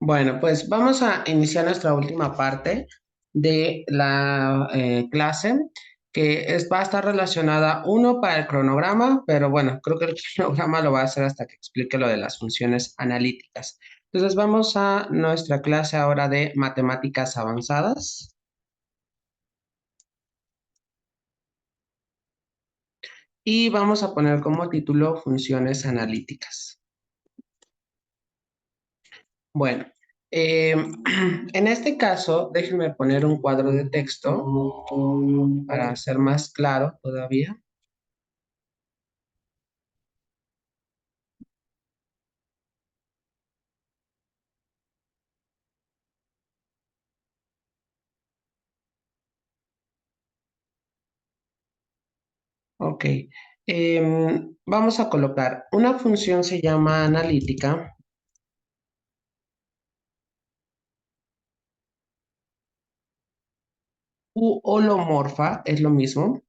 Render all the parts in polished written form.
Bueno, pues vamos a iniciar nuestra última parte de la clase, va a estar relacionada uno para el cronograma, pero bueno, creo que el cronograma lo va a hacer hasta que explique lo de las funciones analíticas. Entonces vamos a nuestra clase ahora de matemáticas avanzadas y vamos a poner como título funciones analíticas. Bueno, eh, en este caso, déjenme poner un cuadro de texto para ser más claro todavía. Ok. Vamos a colocar una función se llama analítica u holomorfa, es lo mismo.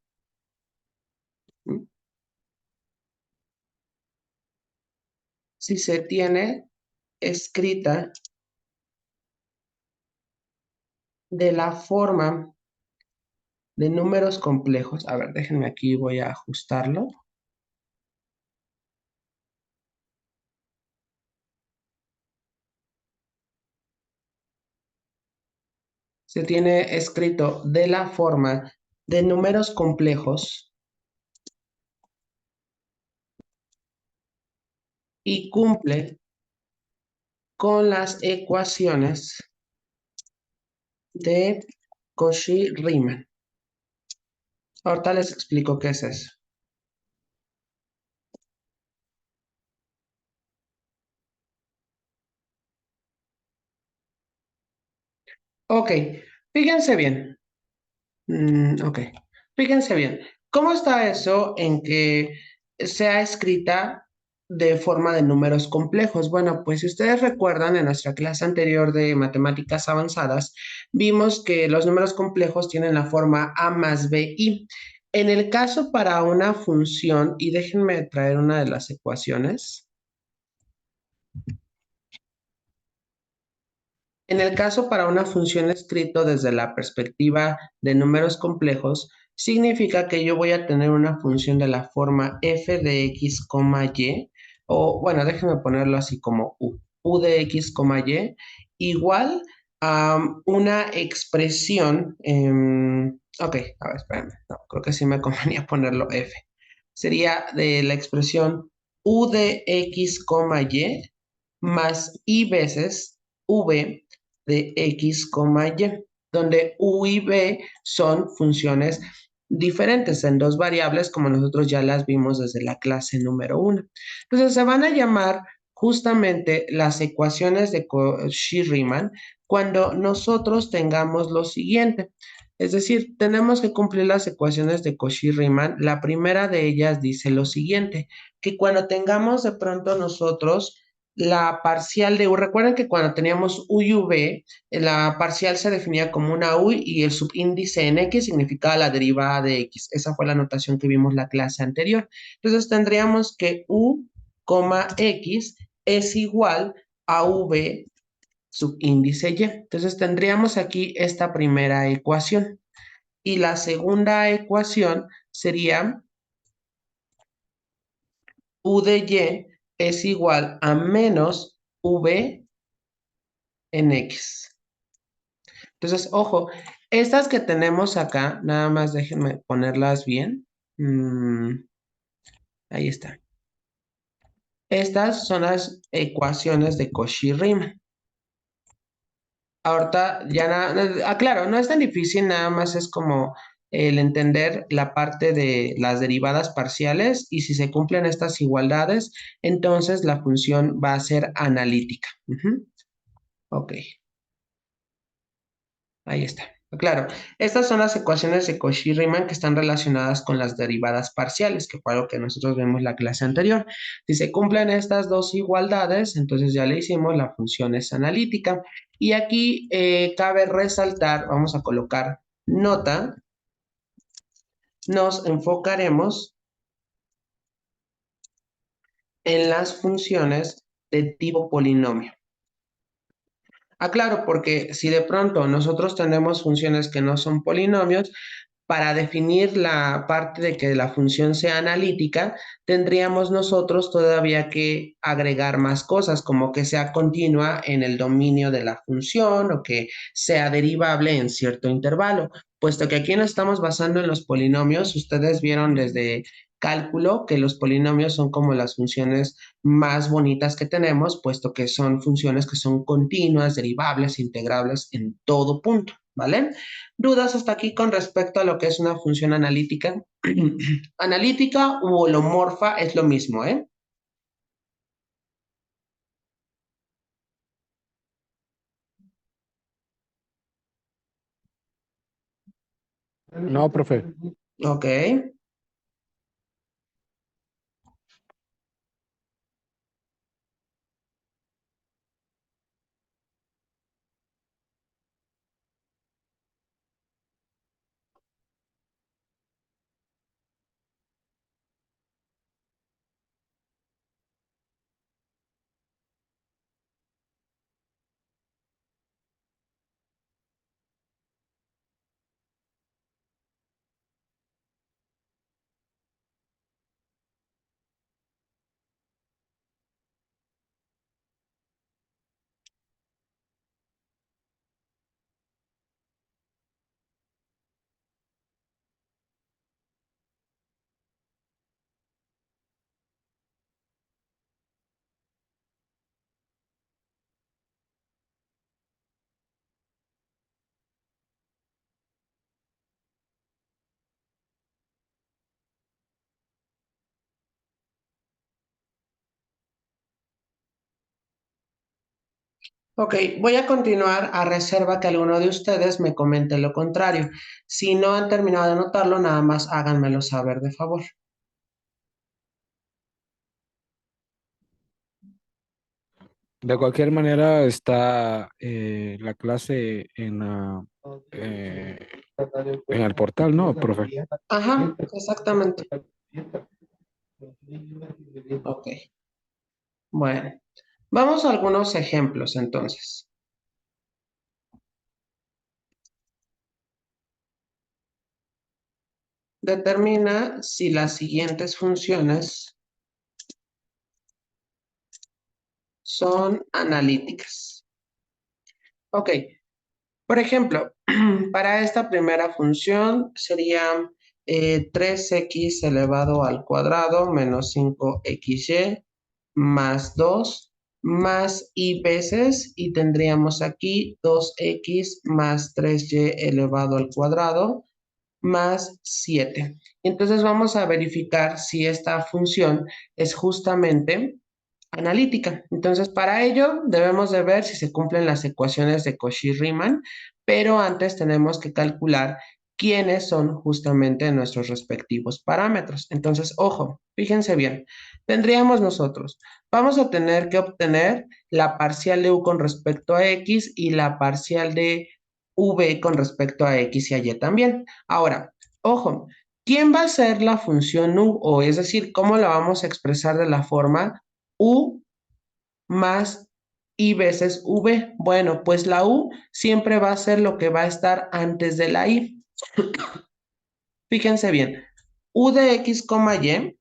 Si se tiene escrita de la forma de números complejos. A ver, déjenme aquí, voy a ajustarlo. Se tiene escrito de la forma de números complejos y cumple con las ecuaciones de Cauchy-Riemann. Ahorita les explico qué es eso. Ok, fíjense bien. Ok, fíjense bien. ¿Cómo está eso en que sea escrita de forma de números complejos? Bueno, pues si ustedes recuerdan, en nuestra clase anterior de matemáticas avanzadas, vimos que los números complejos tienen la forma a más bi. En el caso para una función, y déjenme traer una de las ecuaciones. En el caso para una función escrito desde la perspectiva de números complejos, significa que yo voy a tener una función de la forma f de x, y, o bueno, déjenme ponerlo así como u de x, y, igual a una expresión, ok, a ver, espérame, no, creo que sí me convenía ponerlo f. Sería de la expresión u de x, y más y veces v de x, y, donde u y b son funciones diferentes en dos variables, como nosotros ya las vimos desde la clase número 1. Entonces se van a llamar justamente las ecuaciones de Cauchy-Riemann cuando nosotros tengamos lo siguiente. Es decir, tenemos que cumplir las ecuaciones de Cauchy-Riemann. La primera de ellas dice lo siguiente, que cuando tengamos de pronto nosotros la parcial de u, recuerden que cuando teníamos u y v, la parcial se definía como una u y el subíndice en x significaba la derivada de x. Esa fue la notación que vimos la clase anterior. Entonces tendríamos que u, x es igual a v subíndice y. Entonces tendríamos aquí esta primera ecuación. Y la segunda ecuación sería u de y es igual a menos v en x. Entonces, ojo, estas que tenemos acá, nada más déjenme ponerlas bien. Ahí está. Estas son las ecuaciones de Cauchy-Riemann. Ahorita ya claro, no es tan difícil, nada más es como el entender la parte de las derivadas parciales y si se cumplen estas igualdades, entonces la función va a ser analítica. Ok. Ahí está. Claro, estas son las ecuaciones de Cauchy-Riemann que están relacionadas con las derivadas parciales, que fue algo que nosotros vimos en la clase anterior. Si se cumplen estas dos igualdades, entonces ya le hicimos, la función es analítica. Y aquí cabe resaltar, vamos a colocar nota, nos enfocaremos en las funciones de tipo polinomio. Ah, claro, porque si de pronto nosotros tenemos funciones que no son polinomios, para definir la parte de que la función sea analítica, tendríamos nosotros todavía que agregar más cosas, como que sea continua en el dominio de la función o que sea derivable en cierto intervalo. Puesto que aquí nos estamos basando en los polinomios, ustedes vieron desde cálculo que los polinomios son como las funciones más bonitas que tenemos, puesto que son funciones que son continuas, derivables, integrables en todo punto, ¿vale? ¿Dudas hasta aquí con respecto a lo que es una función analítica? Analítica u holomorfa es lo mismo, ¿eh? No, profe. Ok. Ok, voy a continuar a reserva que alguno de ustedes me comente lo contrario. Si no han terminado de anotarlo, nada más háganmelo saber de favor. De cualquier manera, está la clase en el portal, ¿no, profe? Ajá, exactamente. Ok, bueno. Vamos a algunos ejemplos entonces. Determina si las siguientes funciones son analíticas. Ok, por ejemplo, para esta primera función sería 3x elevado al cuadrado menos 5xy más 2 más y veces, y tendríamos aquí 2x más 3y elevado al cuadrado más 7. Entonces vamos a verificar si esta función es justamente analítica. Entonces, para ello debemos de ver si se cumplen las ecuaciones de Cauchy-Riemann, pero antes tenemos que calcular quiénes son justamente nuestros respectivos parámetros. Entonces, ojo, fíjense bien, tendríamos nosotros, vamos a tener que obtener la parcial de u con respecto a x y la parcial de v con respecto a x y a y también. Ahora, ojo, ¿quién va a ser la función u? O es decir, ¿cómo la vamos a expresar de la forma u más i veces v? Bueno, pues la u siempre va a ser lo que va a estar antes de la i. Fíjense bien, u de x, y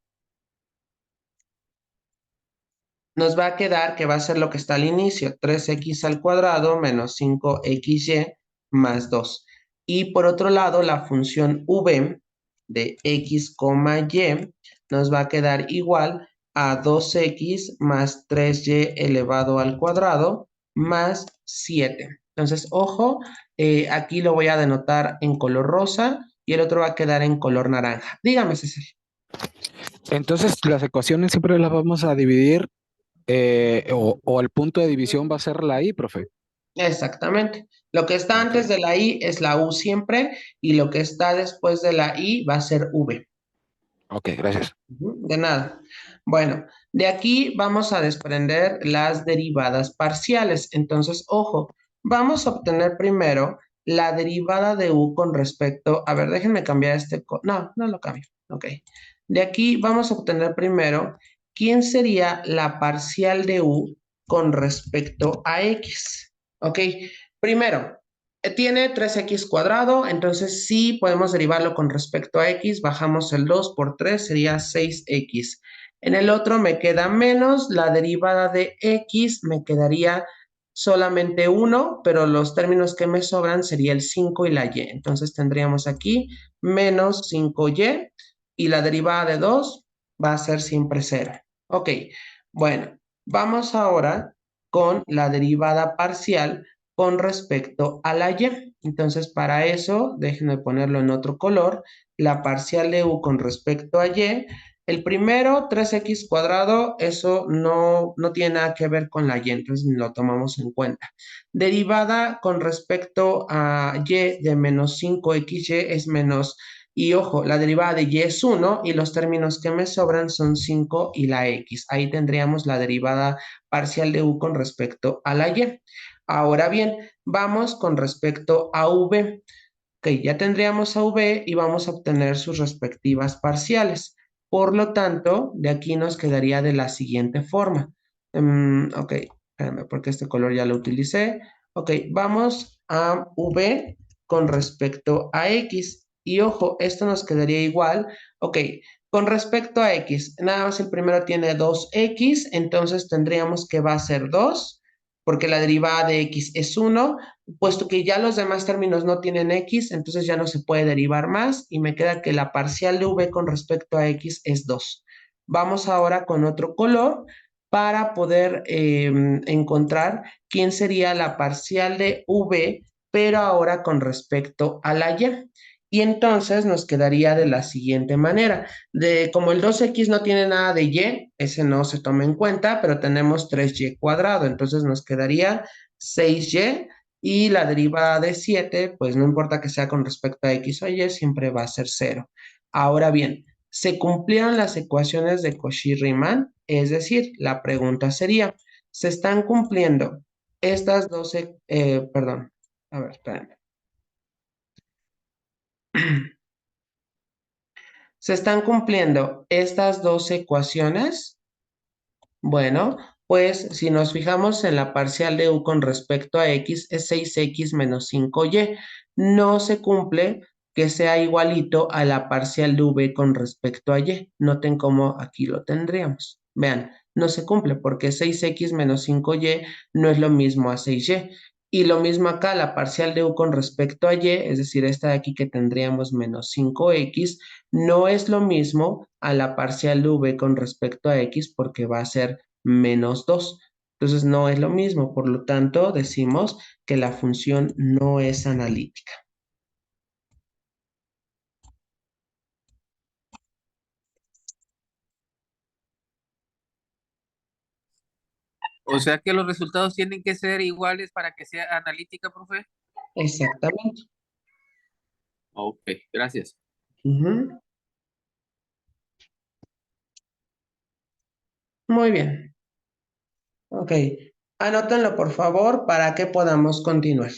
nos va a quedar que va a ser lo que está al inicio, 3x al cuadrado menos 5xy más 2. Y por otro lado, la función v de x, y nos va a quedar igual a 2x más 3y elevado al cuadrado más 7. Entonces, ojo, aquí lo voy a denotar en color rosa y el otro va a quedar en color naranja. Dígame, César. Entonces, las ecuaciones siempre las vamos a dividir o el punto de división va a ser la i, profe. Exactamente. Lo que está Ok, antes de la I es la U siempre y lo que está después de la I va a ser V. ok, gracias. De nada. Bueno, de aquí vamos a desprender las derivadas parciales. Entonces, ojo, vamos a obtener primero la derivada de U con respecto, a ver, déjenme cambiar no, no lo cambio. Ok. De aquí vamos a obtener primero quién sería la parcial de U con respecto a X. Ok, primero, tiene 3x cuadrado, entonces sí podemos derivarlo con respecto a x, bajamos el 2 por 3, sería 6x. En el otro me queda menos, la derivada de x me quedaría solamente 1, pero los términos que me sobran sería el 5 y la y. Entonces tendríamos aquí menos 5y y la derivada de 2 va a ser siempre 0. Ok, bueno, vamos ahora con la derivada parcial con respecto a la y. Entonces, para eso, déjenme ponerlo en otro color, la parcial de u con respecto a y. El primero, 3x cuadrado, eso no tiene nada que ver con la y, entonces lo tomamos en cuenta. Derivada con respecto a y de menos 5xy es menos, y ojo, la derivada de y es 1 y los términos que me sobran son 5 y la x. Ahí tendríamos la derivada parcial de u con respecto a la y. Ahora bien, vamos con respecto a v. Ok, ya tendríamos a v y vamos a obtener sus respectivas parciales. Por lo tanto, de aquí nos quedaría de la siguiente forma. Ok, espérame, porque este color ya lo utilicé. Ok, vamos a v con respecto a x. Y ojo, esto nos quedaría igual. Ok, con respecto a x, nada más el primero tiene 2x, entonces tendríamos que va a ser 2, porque la derivada de x es 1, puesto que ya los demás términos no tienen x, entonces ya no se puede derivar más y me queda que la parcial de v con respecto a x es 2. Vamos ahora con otro color para poder encontrar quién sería la parcial de v, pero ahora con respecto a la y. Y entonces nos quedaría de la siguiente manera. Como el 2x no tiene nada de y, ese no se toma en cuenta, pero tenemos 3y cuadrado, entonces nos quedaría 6y y la derivada de 7, pues no importa que sea con respecto a x o y, siempre va a ser 0. Ahora bien, se cumplieron las ecuaciones de Cauchy-Riemann, es decir, la pregunta sería, ¿se están cumpliendo estas 12, perdón, a ver, espérenme. ¿Se están cumpliendo estas dos ecuaciones? Bueno, pues si nos fijamos en la parcial de u con respecto a x es 6x menos 5y. No se cumple que sea igualito a la parcial de v con respecto a y. Noten cómo aquí lo tendríamos. Vean, no se cumple porque 6x menos 5y no es lo mismo a 6y. Y lo mismo acá, la parcial de u con respecto a y, es decir, esta de aquí que tendríamos menos 5x, no es lo mismo a la parcial de v con respecto a x porque va a ser menos 2. Entonces no es lo mismo, por lo tanto decimos que la función no es analítica. O sea que los resultados tienen que ser iguales para que sea analítica, profe. Exactamente. Ok, gracias. Ujú. Muy bien. Ok. Anótenlo, por favor, para que podamos continuar.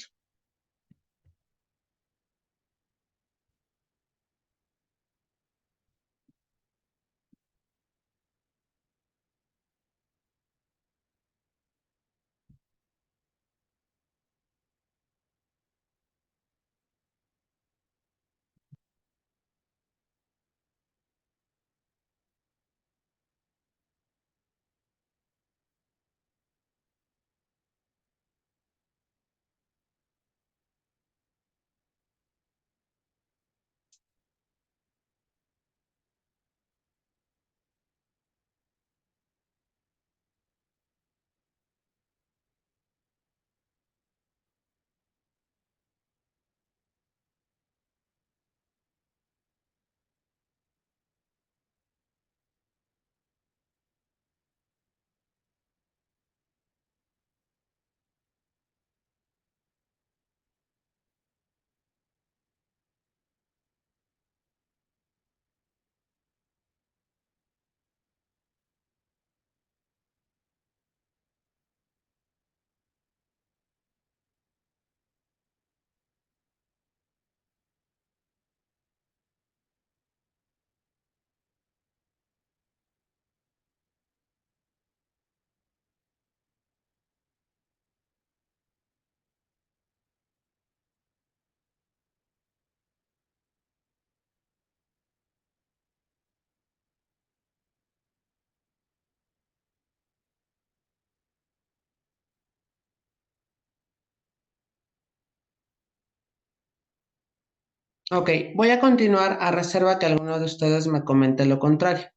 Ok, voy a continuar a reserva que alguno de ustedes me comente lo contrario.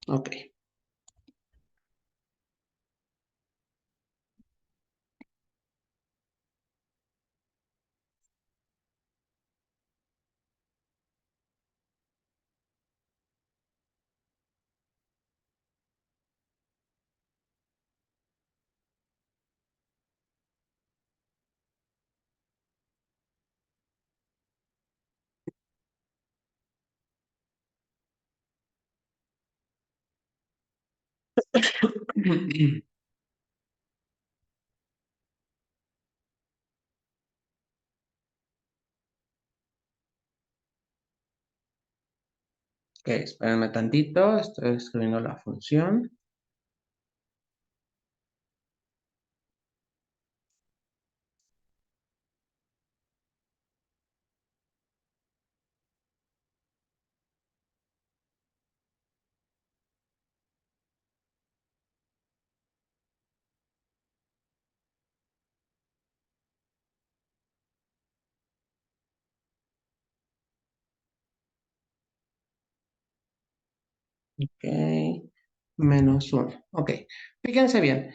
Ok. Ok, espérenme tantito, estoy escribiendo la función. Ok, -1. Ok, fíjense bien.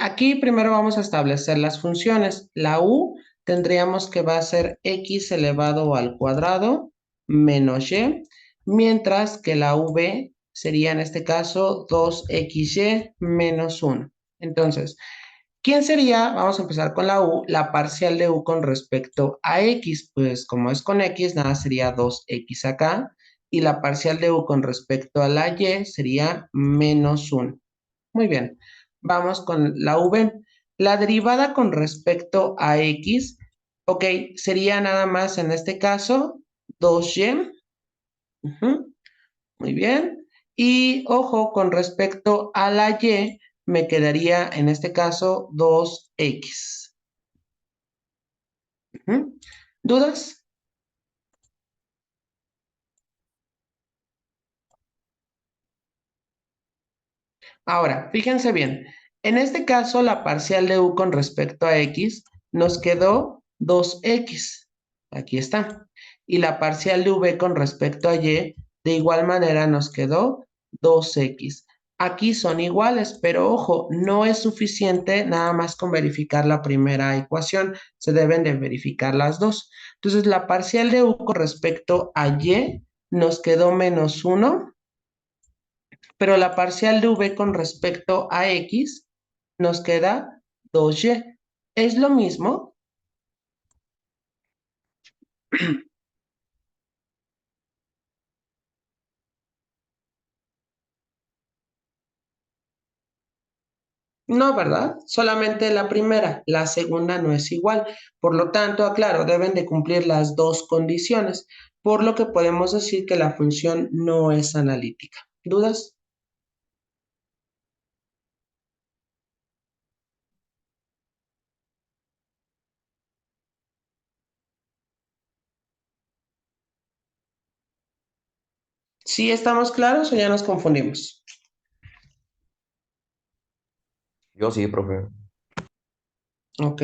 Aquí primero vamos a establecer las funciones. La u tendríamos que va a ser x elevado al cuadrado menos y, mientras que la v sería en este caso 2xy menos 1. Entonces, ¿quién sería? Vamos a empezar con la u, la parcial de u con respecto a x. Pues como es con x, nada sería 2x acá. Y la parcial de u con respecto a la y sería -1. Muy bien. Vamos con la v. La derivada con respecto a x, ok, sería nada más en este caso 2y. Ujú. Muy bien. Y ojo, con respecto a la y, me quedaría en este caso 2x. Ujú. ¿Dudas? Ahora, fíjense bien. En este caso, la parcial de u con respecto a x nos quedó 2x. Aquí está. Y la parcial de v con respecto a y, de igual manera nos quedó 2x. Aquí son iguales, pero ojo, no es suficiente nada más con verificar la primera ecuación. Se deben de verificar las dos. Entonces, la parcial de u con respecto a y nos quedó -1, pero la parcial de v con respecto a x nos queda 2y. ¿Es lo mismo? No, ¿verdad? Solamente la primera, la segunda no es igual. Por lo tanto, aclaro, deben de cumplir las dos condiciones, por lo que podemos decir que la función no es analítica. ¿Dudas? ¿Sí estamos claros o ya nos confundimos? Yo sí, profe. Ok.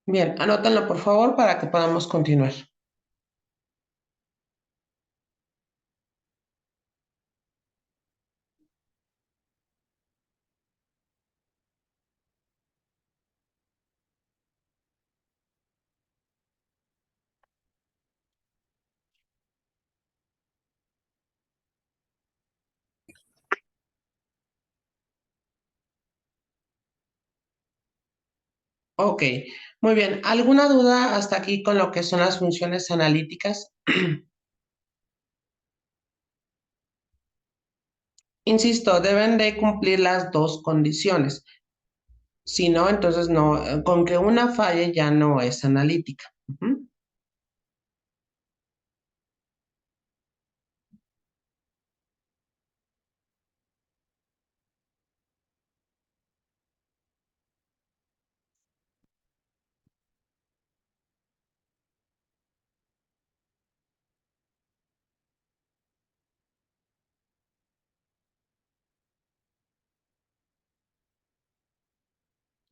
Bien, anótenlo por favor para que podamos continuar. Ok, muy bien. ¿Alguna duda hasta aquí con lo que son las funciones analíticas? Insisto, deben de cumplir las dos condiciones. Si no, entonces no, con que una falle ya no es analítica. Ujú.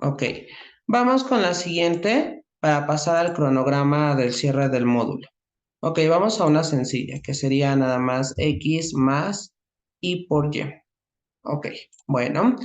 Ok, vamos con la siguiente para pasar al cronograma del cierre del módulo. Ok, vamos a una sencilla, que sería nada más X más Y por Y. Ok, bueno,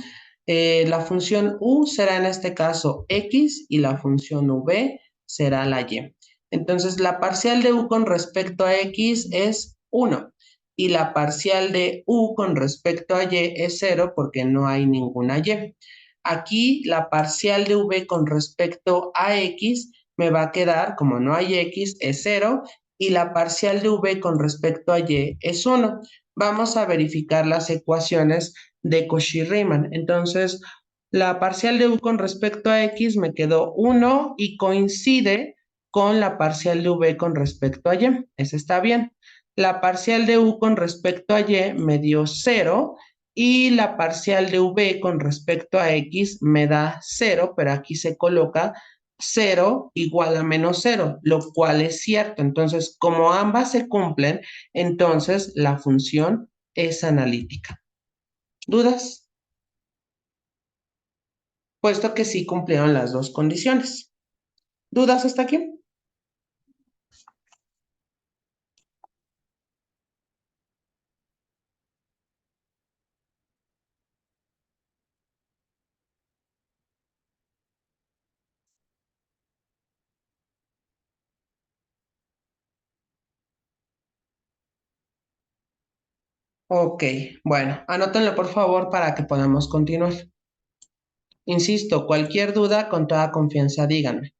la función U será en este caso X y la función V será la Y. Entonces, la parcial de U con respecto a X es 1 y la parcial de U con respecto a Y es 0 porque no hay ninguna Y. Aquí la parcial de V con respecto a X me va a quedar, como no hay X, es 0 y la parcial de V con respecto a Y es 1. Vamos a verificar las ecuaciones de Cauchy-Riemann. Entonces, la parcial de U con respecto a X me quedó 1 y coincide con la parcial de V con respecto a Y. Ese está bien. La parcial de U con respecto a Y me dio 0 y la parcial de V con respecto a X me da 0, pero aquí se coloca 0 igual a menos 0, lo cual es cierto. Entonces, como ambas se cumplen, entonces la función es analítica. ¿Dudas? Puesto que sí cumplieron las dos condiciones. ¿Dudas hasta aquí? Ok, bueno, anótenlo por favor para que podamos continuar. Insisto, cualquier duda, con toda confianza, díganme.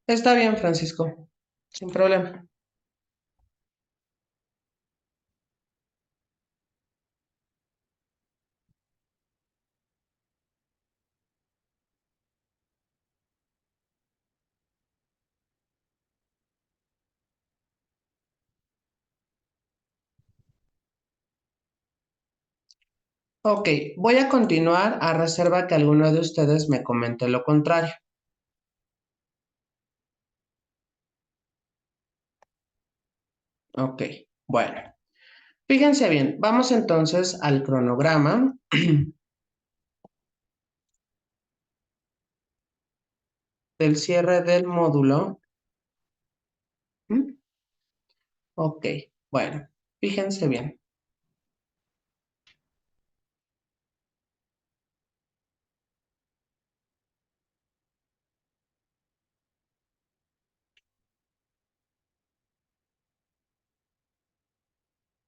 Está bien, Francisco, sin problema. Ok, voy a continuar a reserva que alguno de ustedes me comente lo contrario. Ok, bueno. Fíjense bien, vamos entonces al cronograma del cierre del módulo. ¿Mm? Ok, bueno, fíjense bien.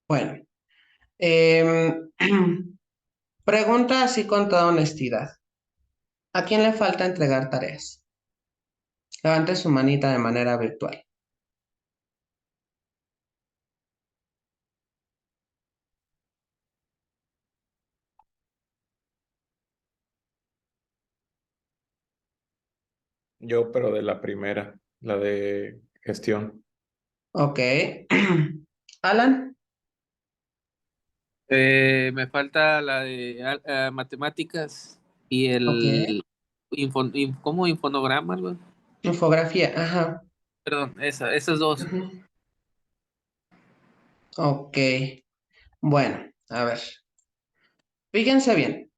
Bueno, em, pregunta así con toda honestidad. ¿A quién le falta entregar tareas? Levante su manita de manera virtual. Yo, pero de la primera, la de gestión. Ok. Alan, Me falta la de matemáticas y ok. ¿cómo? Infonograma, algo. Infografía, ajá. Perdón, esas dos. Ujú. Ok. Bueno, a ver. Fíjense bien.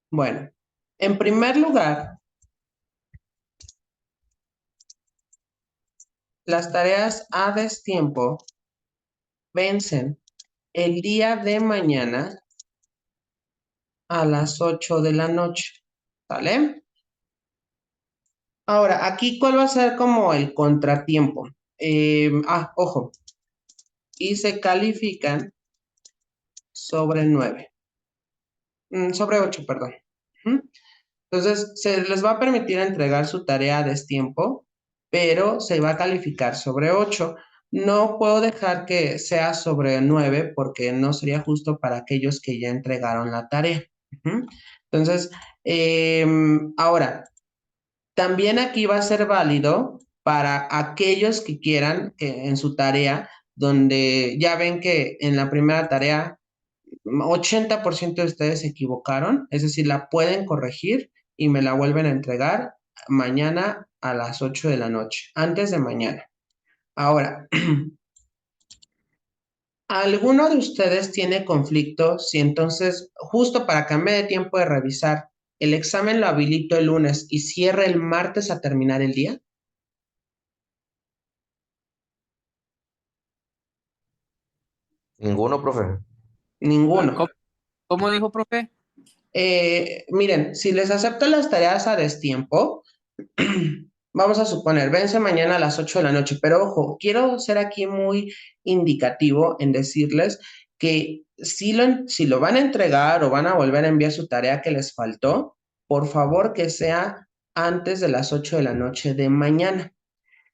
Bueno, en primer lugar, las tareas a destiempo vencen el día de mañana a las 8 de la noche. ¿Vale? Ahora, aquí, ¿cuál va a ser como el contratiempo? Ojo, y se califican sobre 9. Sobre 8, perdón. Ujú. Entonces, se les va a permitir entregar su tarea a destiempo, pero se va a calificar sobre 8. No puedo dejar que sea sobre 9 porque no sería justo para aquellos que ya entregaron la tarea. Ujú. Entonces, ahora, también aquí va a ser válido para aquellos que quieran que en su tarea, donde ya ven que en la primera tarea 80% de ustedes se equivocaron, es decir, la pueden corregir y me la vuelven a entregar mañana a las 8 de la noche, antes de mañana. Ahora, ¿alguno de ustedes tiene conflicto? Si entonces, justo para que me dé tiempo de revisar, el examen lo habilito el lunes y cierre el martes a terminar el día. Ninguno, profe. Ninguno. ¿Cómo dijo, profe? Miren, si les acepto las tareas a destiempo, vamos a suponer, vence mañana a las 8 de la noche, pero ojo, quiero ser aquí muy indicativo en decirles que si lo van a entregar o van a volver a enviar su tarea que les faltó, por favor que sea antes de las 8 de la noche de mañana.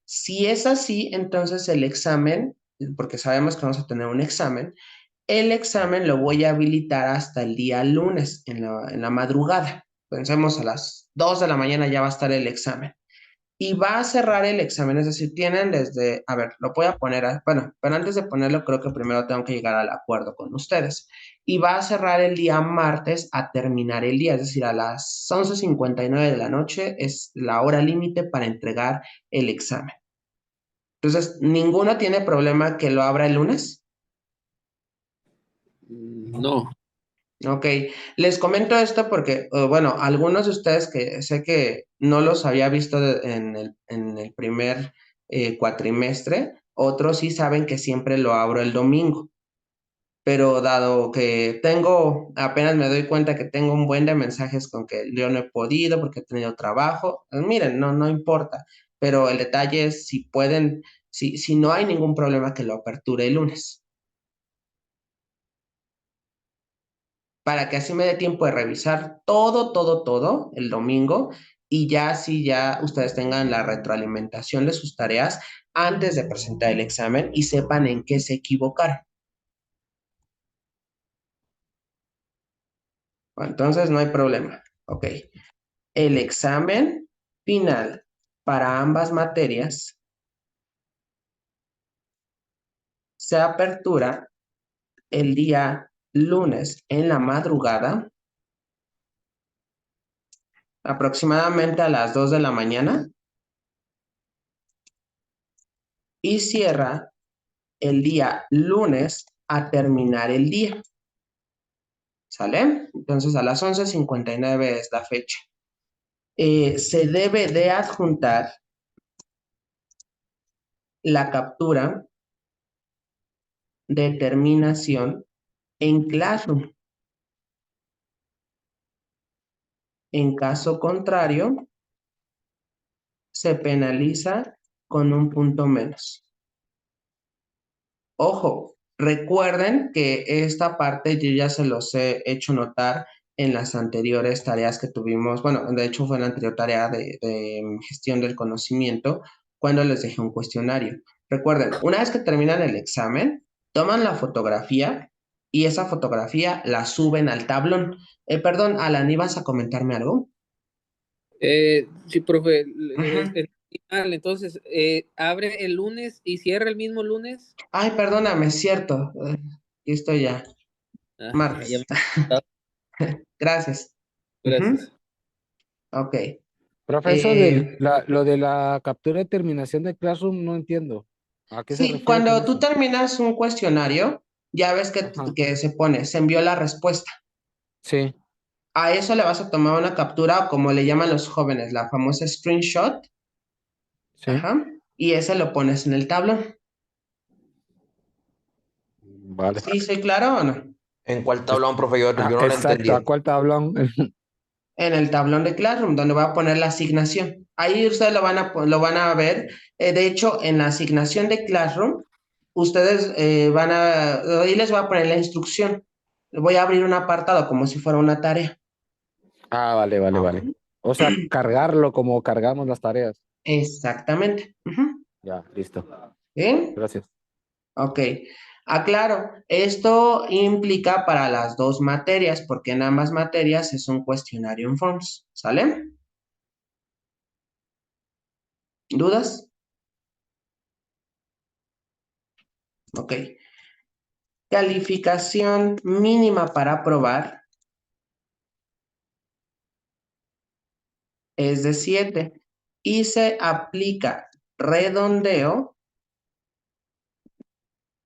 Si es así, entonces el examen, porque sabemos que vamos a tener un examen, el examen lo voy a habilitar hasta el día lunes, en la madrugada. Pensemos a las 2 de la mañana ya va a estar el examen. Y va a cerrar el examen, es decir, tienen desde, a ver, lo voy a poner, bueno, pero antes de ponerlo creo que primero tengo que llegar al acuerdo con ustedes. Y va a cerrar el día martes a terminar el día, es decir, a las 11:59 de la noche es la hora límite para entregar el examen. Entonces, ¿ninguno tiene problema que lo abra el lunes? No. Ok, les comento esto porque, bueno, algunos de ustedes que sé que no los había visto en el primer cuatrimestre, otros sí saben que siempre lo abro el domingo, pero dado que apenas me doy cuenta que tengo un buen de mensajes con que yo no he podido porque he tenido trabajo, miren, no importa, pero el detalle es si pueden, si no hay ningún problema que lo aperture el lunes, para que así me dé tiempo de revisar todo el domingo y ya así ya ustedes tengan la retroalimentación de sus tareas antes de presentar el examen y sepan en qué se equivocaron. Bueno, entonces no hay problema. Ok. El examen final para ambas materias se apertura el día lunes en la madrugada, aproximadamente a las 2 de la mañana, y cierra el día lunes a terminar el día. ¿Sale? Entonces a las 11:59 es la fecha. Se debe de adjuntar la captura de terminación en Classroom. En caso contrario, se penaliza con un punto menos. Ojo, recuerden que esta parte yo ya se los he hecho notar en las anteriores tareas que tuvimos. Bueno, de hecho fue en la anterior tarea de gestión del conocimiento cuando les dejé un cuestionario. Recuerden, una vez que terminan el examen, toman la fotografía y esa fotografía la suben al tablón. Perdón, Alan, ¿ibas a comentarme algo? Sí, profe, Ujú. el final, entonces, abre el lunes y cierra el mismo lunes. Ay, perdóname, es cierto. Aquí estoy ya. Ya Martes. Gracias. Ujú. gracias. Ok. Profe, eso Eh, lo de la captura de terminación de Classroom no entiendo. ¿A qué se sí, refiere con cuando tú eso? terminas un cuestionario, ya ves Ajá, que se envió la respuesta. sí, A eso le vas a tomar una captura, o como le llaman los jóvenes, la famosa screenshot. sí, Ajá. Y ese lo pones en el tablón. vale. ¿Sí, soy claro o no? ¿En cuál tablón, profe? Yo no lo Exacto, ¿a entendí. cuál tablón? En el tablón de Classroom, donde va a poner la asignación. Ahí ustedes lo van a ver. De hecho, en la asignación de Classroom, ustedes ahí les voy a poner la instrucción. Voy a abrir un apartado como si fuera una tarea. Ah, vale, vale, vale. O sea, cargarlo como cargamos las tareas. Exactamente. Ujú. Ya, listo. ¿Bien? Gracias. Ok. Aclaro, esto implica para las dos materias, porque en ambas materias es un cuestionario en Forms. ¿Sale? ¿Dudas? Ok. Calificación mínima para aprobar es de 7 y se aplica redondeo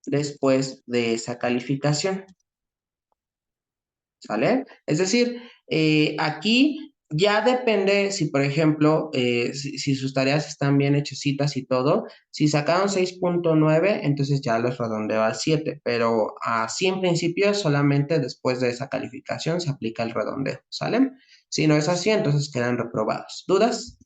después de esa calificación. ¿Sale? Es decir, aquí ya depende si, por ejemplo, si sus tareas están bien hechecitas y todo, si sacaron 6.9, entonces ya los redondeo al 7, pero así en principio solamente después de esa calificación se aplica el redondeo, ¿sale? Si no es así, entonces quedan reprobados. ¿Dudas?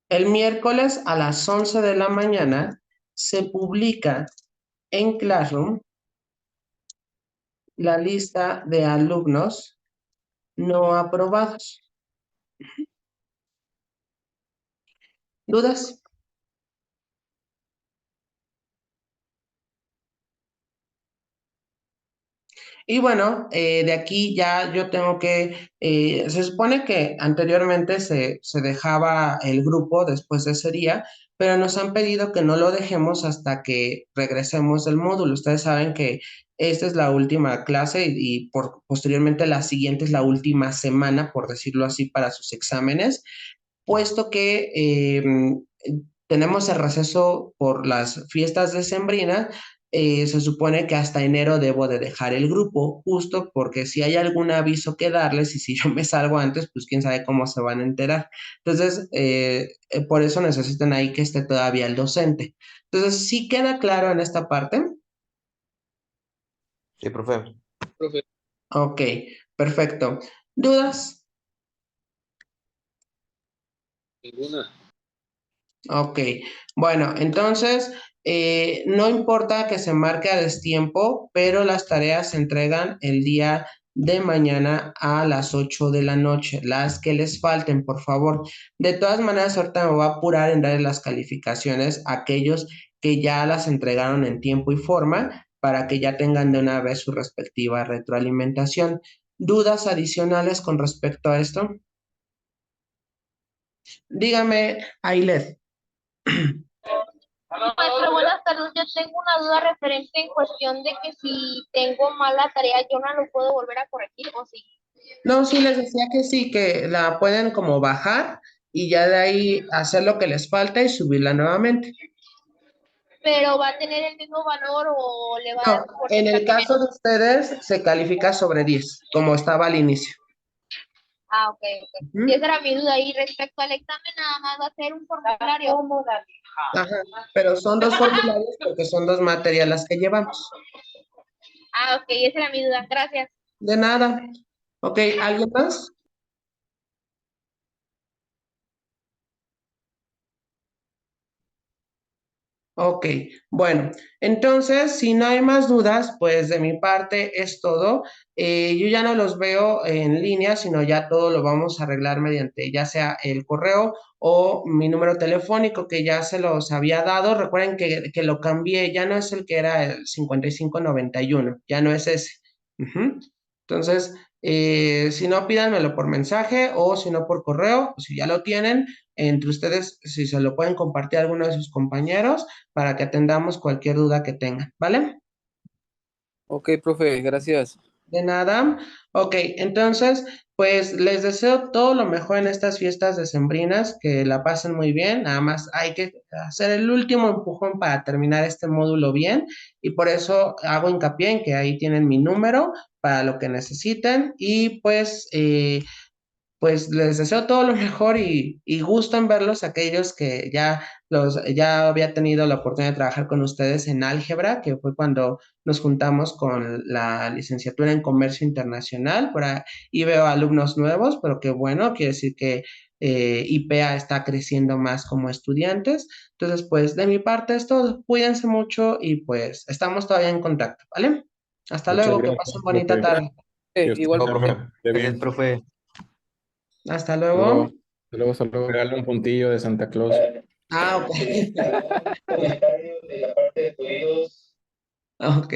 El miércoles a las 11 de la mañana se publica en Classroom la lista de alumnos no aprobados. ¿Dudas? Y bueno, de aquí ya yo tengo se supone que anteriormente se dejaba el grupo después de ese día, pero nos han pedido que no lo dejemos hasta que regresemos del módulo. Ustedes saben que esta es la última clase posteriormente la siguiente es la última semana, por decirlo así, para sus exámenes, puesto que tenemos el receso por las fiestas decembrinas. Se supone que hasta enero debo de dejar el grupo, justo porque si hay algún aviso que darles y si yo me salgo antes, pues quién sabe cómo se van a enterar. Entonces, por eso necesitan ahí que esté todavía el docente. Entonces, ¿sí queda claro en esta parte? Sí, profe. Ok, perfecto. ¿Dudas? Ninguna. Ok, bueno, entonces no importa que se marque a destiempo, pero las tareas se entregan el día de mañana a las 8 de la noche, las que les falten, por favor. De todas maneras, ahorita me voy a apurar en darles las calificaciones a aquellos que ya las entregaron en tiempo y forma para que ya tengan de una vez su respectiva retroalimentación. ¿Dudas adicionales con respecto a esto? Dígame, Ailed. Maestro, buenas tardes. Yo tengo una duda referente en cuestión de que si tengo mala tarea, yo no lo puedo volver a corregir o sí. No, sí, les decía que sí, que la pueden como bajar y ya de ahí hacer lo que les falta y subirla nuevamente. Pero va a tener el mismo valor o le va a dar No, un en el porcentaje caso menos. de ustedes se califica sobre 10, como estaba al inicio. Ah, ok, ok. Y Ujú. esa era mi duda. Y respecto al examen, nada más va a ser un formulario. Ajá, pero son dos formularios porque son dos materias las que llevamos. Ah, ok, esa era mi duda. Gracias. De nada. Ok, ¿alguien más? Ok, bueno, entonces, si no hay más dudas, pues de mi parte es todo. Yo ya no los veo en línea, sino ya todo lo vamos a arreglar mediante ya sea el correo o mi número telefónico que ya se los había dado. Recuerden que lo cambié, ya no es el que era el 5591, ya no es ese. Ujú. Entonces, si no, pídanmelo por mensaje o si no por correo, si ya lo tienen, entre ustedes, si se lo pueden compartir a alguno de sus compañeros para que atendamos cualquier duda que tengan, ¿vale? Ok, profe, gracias. De nada. Ok, entonces, pues les deseo todo lo mejor en estas fiestas decembrinas, que la pasen muy bien. Nada más hay que hacer el último empujón para terminar este módulo bien y por eso hago hincapié en que ahí tienen mi número para lo que necesiten y pues pues les deseo todo lo mejor y gusto en verlos, aquellos que ya había tenido la oportunidad de trabajar con ustedes en álgebra, que fue cuando nos juntamos con la licenciatura en Comercio Internacional, y veo alumnos nuevos, pero qué bueno, quiere decir que IPEA está creciendo más como estudiantes. Entonces, pues de mi parte es todo. Cuídense mucho y pues estamos todavía en contacto, ¿vale? Hasta Muchas luego, que gracias, pasen bonita profe. tarde. Que usted Igual, No, profe. profe. esté bien. Gracias, profe. Hasta Hasta luego. luego. Hasta luego, hasta luego. Regale un puntillo de Santa Claus. Ah, ok. Ok.